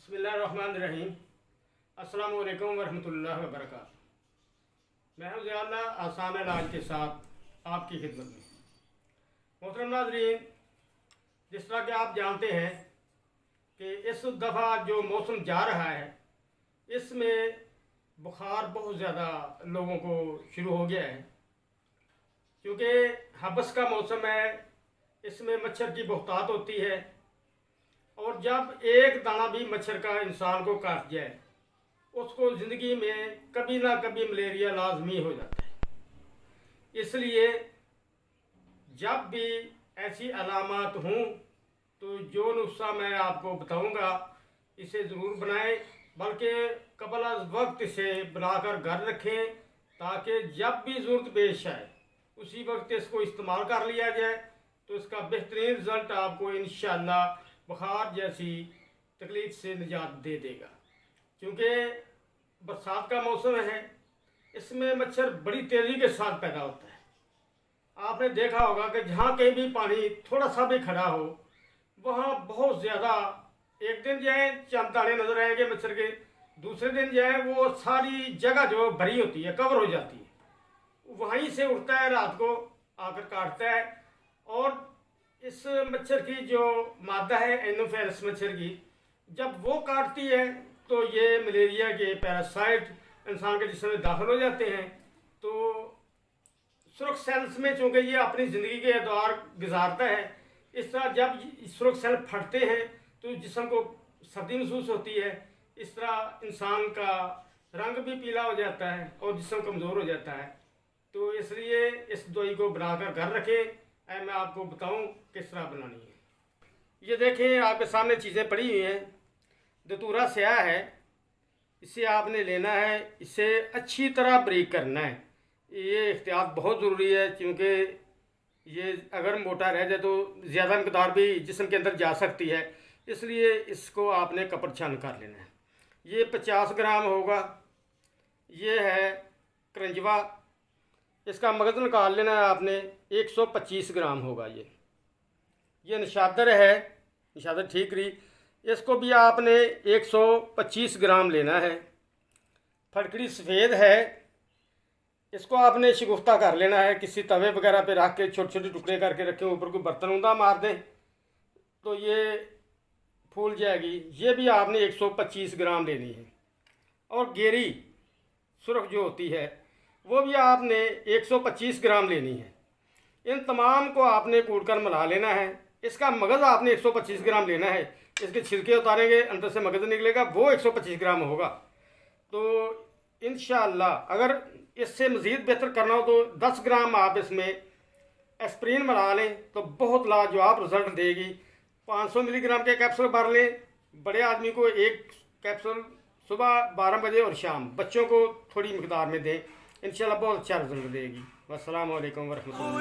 बिस्मिल्लाहिर्रहमानिर्रहीम। अस्सलामु अलैकुम वरहमतुल्लाहि वबरकातुहू। मैं हूं ज़ियाउल्लाह आसान इलाज के साथ आपकी खिदमत में। मोहतरम नाज़रीन, जिस तरह कि आप जानते हैं कि इस दफ़ा जो मौसम जा रहा है इसमें बुखार बहुत ज़्यादा लोगों को शुरू हो गया है, क्योंकि हबस का मौसम है। इसमें मच्छर की बहुतात होती है और जब एक दाना भी मच्छर का इंसान को काट जाए उसको ज़िंदगी में कभी ना कभी मलेरिया लाजमी हो जाता है। इसलिए जब भी ऐसी अलामत हों तो जो नुस्खा मैं आपको बताऊंगा इसे ज़रूर बनाएं, बल्कि कबल अज़ वक्त इसे बनाकर घर रखें ताकि जब भी ज़रूरत पेश आए उसी वक्त इसको इस्तेमाल कर लिया जाए तो इसका बेहतरीन रिज़ल्ट आपको इंशाअल्लाह बुखार जैसी तकलीफ़ से निजात दे देगा। क्योंकि बरसात का मौसम है, इसमें मच्छर बड़ी तेज़ी के साथ पैदा होता है। आपने देखा होगा कि जहाँ कहीं भी पानी थोड़ा सा भी खड़ा हो वहाँ बहुत ज़्यादा, एक दिन जाए चंद दाने नज़र आएंगे मच्छर के, दूसरे दिन जाए वो सारी जगह जो भरी होती है कवर हो जाती है, वहीं से उठता है, रात को आकर काटता है। और इस मच्छर की जो मादा है एनोफेलिस मच्छर की, जब वो काटती है तो ये मलेरिया के पैरासाइट इंसान के जिस्म में दाखिल हो जाते हैं। तो सुरख सेल्स में चूँकि ये अपनी ज़िंदगी के दौर गुजारता है, इस तरह जब सुरख सेल फटते हैं तो जिस्म को सर्दी महसूस होती है। इस तरह इंसान का रंग भी पीला हो जाता है और जिस्म कमज़ोर हो जाता है। तो इसलिए इस दवाई को बनाकर घर रखें। मैं आपको बताऊं किस तरह बनानी है। ये देखें, आपके सामने चीज़ें पड़ी हुई हैं। दतूरा स्याह है, इसे आपने लेना है, इसे अच्छी तरह ब्रेक करना है। ये एहतियात बहुत ज़रूरी है, क्योंकि ये अगर मोटा रह जाए तो ज़्यादा मकदार भी जिस्म के अंदर जा सकती है। इसलिए इसको आपने कपड़ छान कर लेना है। ये 50 ग्राम होगा। ये है करंजवा, इसका मगज़ निकाल लेना है आपने। 125 ग्राम होगा। ये निशादर है, निशादर ठीकरी, इसको भी आपने 125 ग्राम लेना है। फटकड़ी सफ़ेद है, इसको आपने शिगुफ्ता कर लेना है। किसी तवे वगैरह पे रख के छोटे छोटे टुकड़े करके रखें, ऊपर कोई बर्तन ऊंधा मार दें तो ये फूल जाएगी। ये भी आपने 125 ग्राम लेनी है। और गेरी सुरख जो होती है वो भी आपने 125 ग्राम लेनी है। इन तमाम को आपने कूट कर मिला लेना है। इसका मगज़ आपने 125 ग्राम लेना है। इसके छिलके उतारेंगे, अंदर से मगज़ निकलेगा, वो 125 ग्राम होगा। तो इंशाअल्लाह अगर इससे मज़ीद बेहतर करना हो तो 10 ग्राम आप इसमें एस्प्रिन मिला लें तो बहुत लाजवाब रिज़ल्ट देगी। 500 मिलीग्राम के कैप्सूल भर लें। बड़े आदमी को एक कैप्सूल सुबह 12 बजे और शाम, बच्चों को थोड़ी मकदार में दें, इंशाल्लाह बहुत अच्छा रिजल्ट देगी। वस्सलामु अलैकुम वरहमतुल्लाह।